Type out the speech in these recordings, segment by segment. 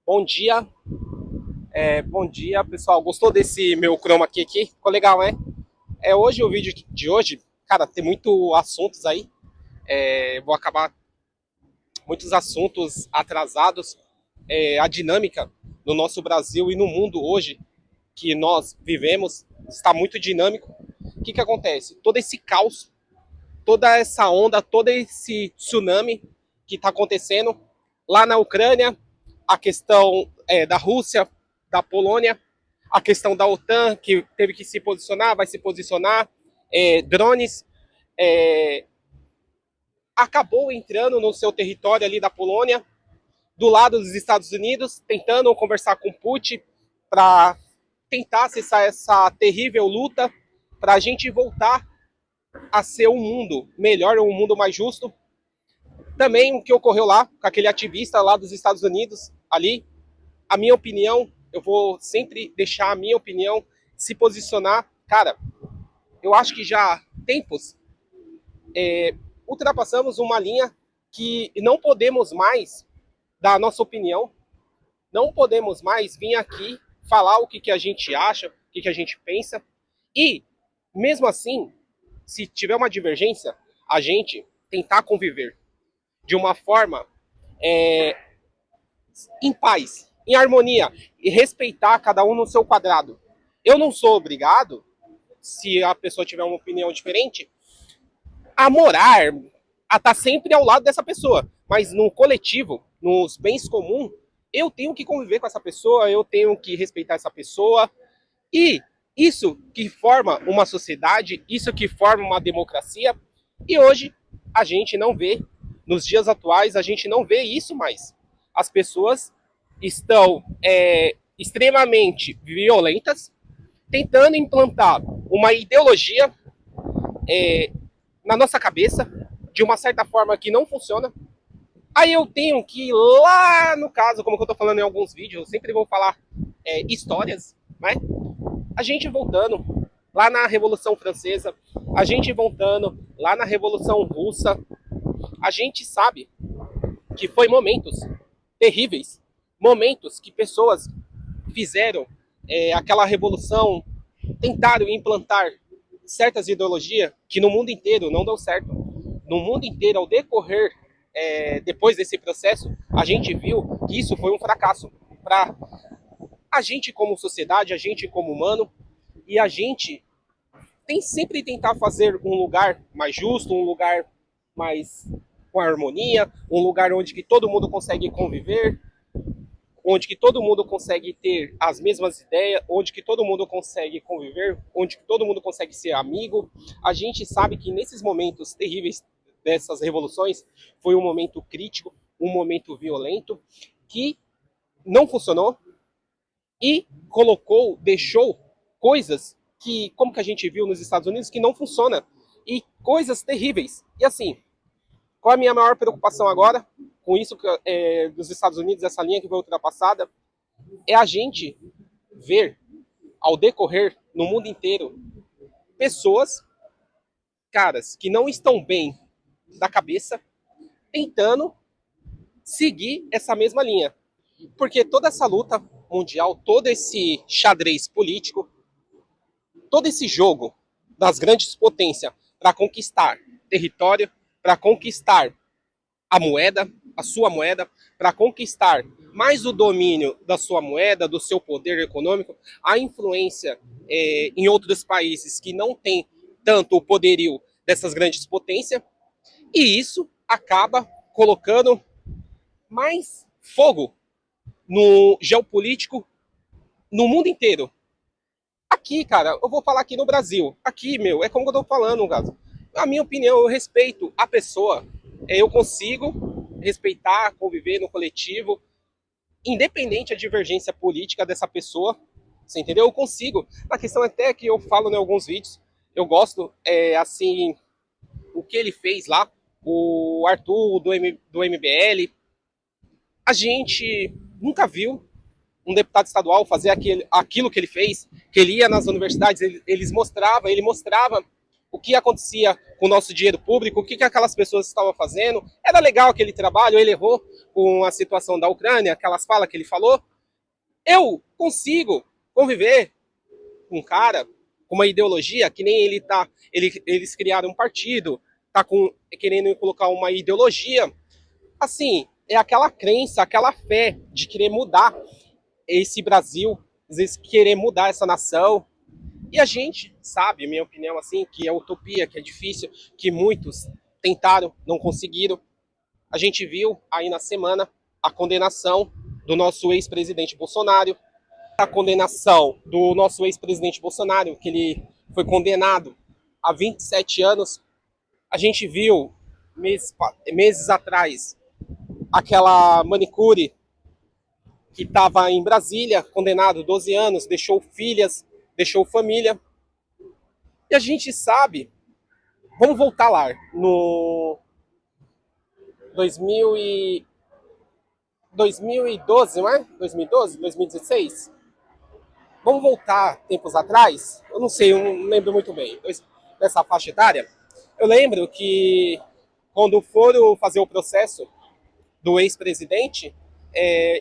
Bom dia, bom dia, pessoal. Gostou desse meu chroma key aqui? Ficou legal, né? Hoje o vídeo de hoje, cara, tem muito assuntos aí. Vou acabar muitos assuntos atrasados. A dinâmica no nosso Brasil e no mundo hoje que nós vivemos está muito dinâmico. O que acontece? Todo esse caos, toda essa onda, todo esse tsunami que está acontecendo lá na Ucrânia, a questão da Rússia, da Polônia, a questão da OTAN, que teve que se posicionar, vai se posicionar, drones, acabou entrando no seu território ali da Polônia, do lado dos Estados Unidos, tentando conversar com Putin para tentar cessar essa terrível luta, para a gente voltar a ser um mundo melhor, um mundo mais justo. Também o que ocorreu lá, com aquele ativista lá dos Estados Unidos, ali, a minha opinião, eu vou sempre deixar a minha opinião se posicionar. Cara, eu acho que já há tempos ultrapassamos uma linha que não podemos mais dar a nossa opinião, não podemos mais vir aqui falar o que a gente acha, o que a gente pensa, e, mesmo assim, se tiver uma divergência, a gente tentar conviver de uma forma em paz, em harmonia, e respeitar cada um no seu quadrado. Eu não sou obrigado, se a pessoa tiver uma opinião diferente, a morar, a estar sempre ao lado dessa pessoa. Mas no coletivo, nos bens comuns, eu tenho que conviver com essa pessoa, eu tenho que respeitar essa pessoa. E isso que forma uma sociedade, isso que forma uma democracia. E hoje a gente não vê, nos dias atuais, a gente não vê isso mais. As pessoas estão extremamente violentas, tentando implantar uma ideologia na nossa cabeça, de uma certa forma que não funciona. Aí eu tenho que ir lá, no caso, como eu estou falando em alguns vídeos, eu sempre vou falar histórias, né? A gente voltando lá na Revolução Francesa, a gente voltando lá na Revolução Russa, a gente sabe que foi momentos terríveis, momentos que pessoas fizeram aquela revolução, tentaram implantar certas ideologias que no mundo inteiro não deu certo. No mundo inteiro, ao decorrer, depois desse processo, a gente viu que isso foi um fracasso para a gente como sociedade, a gente como humano, e a gente tem sempre tentar fazer um lugar mais justo, um lugar mais com harmonia, um lugar onde que todo mundo consegue conviver, onde que todo mundo consegue ter as mesmas ideias, onde que todo mundo consegue conviver, onde que todo mundo consegue ser amigo. A gente sabe que nesses momentos terríveis dessas revoluções foi um momento crítico, um momento violento que não funcionou e deixou coisas que, como que a gente viu nos Estados Unidos, que não funciona e coisas terríveis. E assim, qual a minha maior preocupação agora com isso dos Estados Unidos, essa linha que foi ultrapassada, é a gente ver, ao decorrer no mundo inteiro, pessoas, caras, que não estão bem da cabeça, tentando seguir essa mesma linha. Porque toda essa luta mundial, todo esse xadrez político, todo esse jogo das grandes potências para conquistar território, para conquistar a moeda, a sua moeda, para conquistar mais o domínio da sua moeda, do seu poder econômico, a influência em outros países que não têm tanto o poderio dessas grandes potências, e isso acaba colocando mais fogo no geopolítico no mundo inteiro. Aqui, cara, eu vou falar aqui no Brasil. Aqui, meu, é como eu tô falando, Gato. A minha opinião, eu respeito a pessoa. Eu consigo respeitar, conviver no coletivo, independente da divergência política dessa pessoa. Você entendeu? Eu consigo. A questão até que eu falo em alguns vídeos, eu gosto, assim, o que ele fez lá, o Arthur do MBL. A gente nunca viu um deputado estadual fazer aquilo que ele fez, que ele ia nas universidades, ele mostrava o que acontecia com o nosso dinheiro público, o que aquelas pessoas estavam fazendo. Era legal aquele trabalho, ele errou com a situação da Ucrânia, aquelas falas que ele falou. Eu consigo conviver com um cara com uma ideologia que nem ele tá. Eles criaram um partido, tá querendo colocar uma ideologia. Assim, é aquela crença, aquela fé de querer mudar esse Brasil, às vezes querer mudar essa nação. E a gente sabe, minha opinião, assim, que é utopia, que é difícil, que muitos tentaram, não conseguiram. A gente viu aí na semana a condenação do nosso ex-presidente Bolsonaro, a condenação do nosso ex-presidente Bolsonaro, que ele foi condenado a 27 anos. A gente viu meses atrás aquela manicure que estava em Brasília, condenado 12 anos, deixou filhas, deixou família. E a gente sabe, vamos voltar lá, no 2012, não é? 2012, 2016? Vamos voltar tempos atrás? Eu não sei, eu não lembro muito bem. Nessa faixa etária, eu lembro que quando foram fazer o processo do ex-presidente,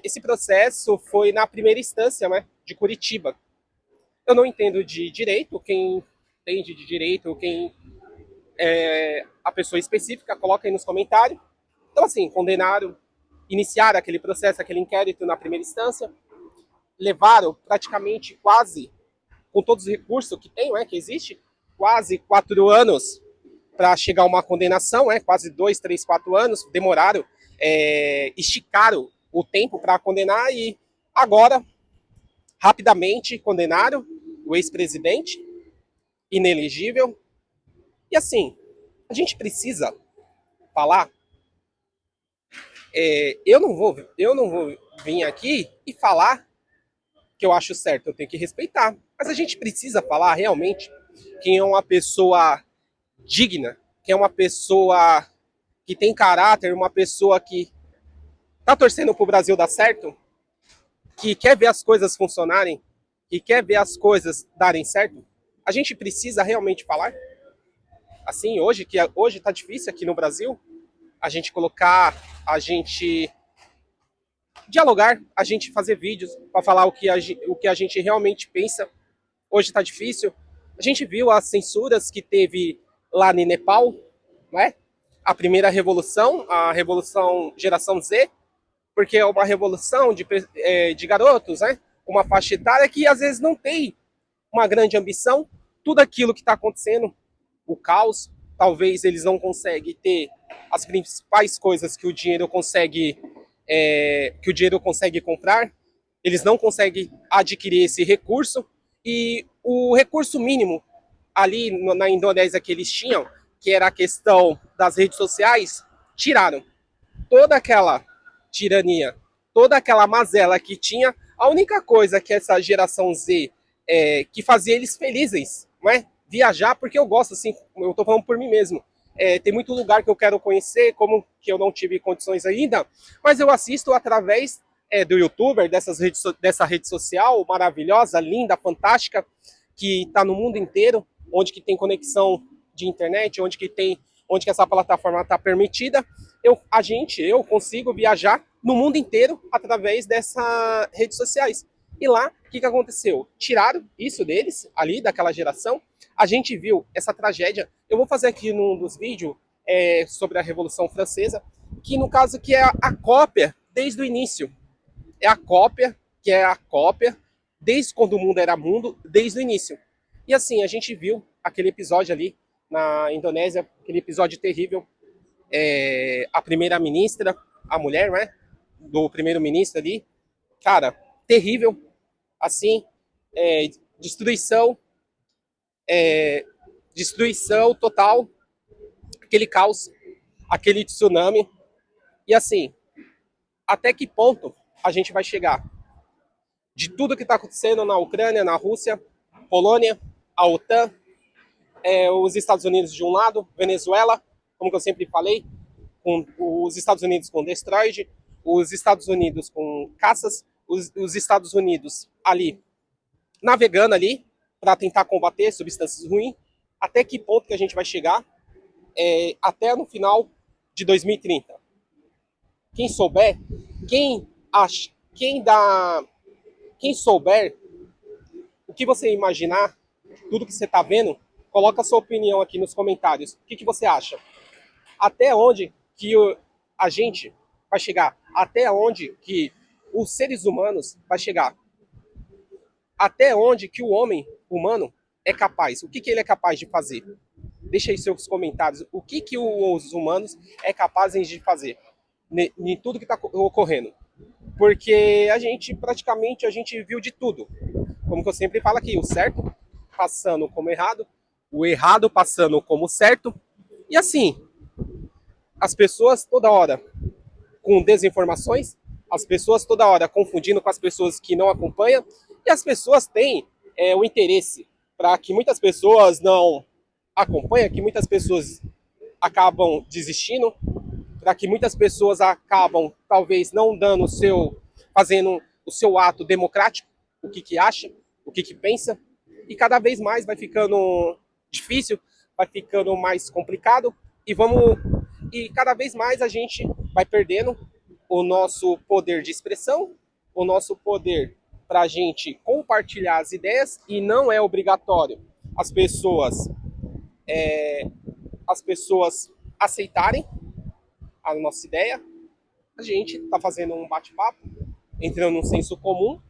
esse processo foi na primeira instância, né, de Curitiba. Eu não entendo de direito, quem entende de direito, quem a pessoa específica, coloca aí nos comentários. Então, assim, condenaram, iniciaram aquele processo, aquele inquérito na primeira instância, levaram praticamente quase, com todos os recursos que tem, que existe, quase 4 anos para chegar a uma condenação, quase 2, 3, 4 anos, demoraram, esticaram o tempo para condenar e agora, rapidamente, condenaram o ex-presidente, inelegível. E assim, a gente precisa falar. Eu não vou vir aqui e falar que eu acho certo, eu tenho que respeitar. Mas a gente precisa falar realmente quem é uma pessoa digna, quem é uma pessoa que tem caráter, uma pessoa que tá torcendo pro Brasil dar certo, que quer ver as coisas funcionarem, que quer ver as coisas darem certo. A gente precisa realmente falar. Assim, hoje tá difícil aqui no Brasil, a gente colocar, a gente dialogar, a gente fazer vídeos para falar o que a gente realmente pensa. Hoje está difícil. A gente viu as censuras que teve lá no Nepal, não é? A primeira revolução, a revolução geração Z, porque é uma revolução de garotos, né? Uma faixa etária que às vezes não tem uma grande ambição. Tudo aquilo que está acontecendo, o caos, talvez eles não conseguem ter as principais coisas que o dinheiro consegue comprar, eles não conseguem adquirir esse recurso, e o recurso mínimo ali na Indonésia que eles tinham, que era a questão das redes sociais, tiraram toda aquela tirania, toda aquela mazela que tinha. A única coisa que essa geração Z que fazia eles felizes, não é? Viajar, porque eu gosto, assim, eu tô falando por mim mesmo. Tem muito lugar que eu quero conhecer, como que eu não tive condições ainda, mas eu assisto através do YouTuber, dessa rede social maravilhosa, linda, fantástica, que está no mundo inteiro, onde que tem conexão de internet, onde que essa plataforma está permitida. Eu consigo viajar no mundo inteiro através dessas redes sociais. E lá, o que aconteceu? Tiraram isso deles, ali, daquela geração. A gente viu essa tragédia. Eu vou fazer aqui num dos vídeos sobre a Revolução Francesa, que no caso que é a cópia desde o início. É a cópia, que é a cópia, desde quando o mundo era mundo, desde o início. E assim, a gente viu aquele episódio ali na Indonésia, aquele episódio terrível. A primeira-ministra, a mulher, né, do primeiro-ministro ali, cara, terrível, assim, destruição, destruição total, aquele caos, aquele tsunami. E assim, até que ponto a gente vai chegar? De tudo que está acontecendo na Ucrânia, na Rússia, Polônia, a OTAN, os Estados Unidos de um lado, Venezuela, como eu sempre falei, com os Estados Unidos com destroide, os Estados Unidos com caças, os Estados Unidos ali navegando ali para tentar combater substâncias ruins. até que ponto que a gente vai chegar até no final de 2030. Quem souber, quem acha, quem souber o que você imaginar, tudo que você está vendo, coloca a sua opinião aqui nos comentários. O que você acha? Até onde que a gente vai chegar? Até onde que os seres humanos vai chegar? Até onde que o homem humano é capaz? O que ele é capaz de fazer? Deixa aí seus comentários. O que os humanos é capazes de fazer em tudo que está ocorrendo? Porque a gente, praticamente, a gente viu de tudo. Como que eu sempre falo aqui, o certo passando como errado, o errado passando como certo. E assim, as pessoas toda hora com desinformações, as pessoas toda hora confundindo com as pessoas que não acompanham, e as pessoas têm o interesse para que muitas pessoas não acompanhem, que muitas pessoas acabam desistindo, para que muitas pessoas acabam talvez não dando fazendo o seu ato democrático, o que acha, o que pensa, e cada vez mais vai ficando difícil, vai ficando mais complicado, e cada vez mais a gente vai perdendo o nosso poder de expressão, o nosso poder para a gente compartilhar as ideias, e não é obrigatório as pessoas aceitarem a nossa ideia. A gente está fazendo um bate-papo, entrando num senso comum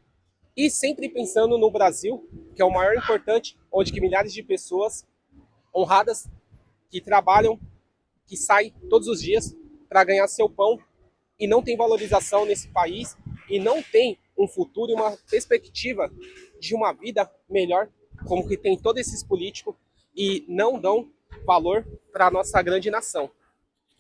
e sempre pensando no Brasil, que é o maior importante, onde que milhares de pessoas honradas que trabalham, que saem todos os dias para ganhar seu pão e não tem valorização nesse país e não tem um futuro e uma perspectiva de uma vida melhor, como que tem todos esses políticos, e não dão valor para a nossa grande nação.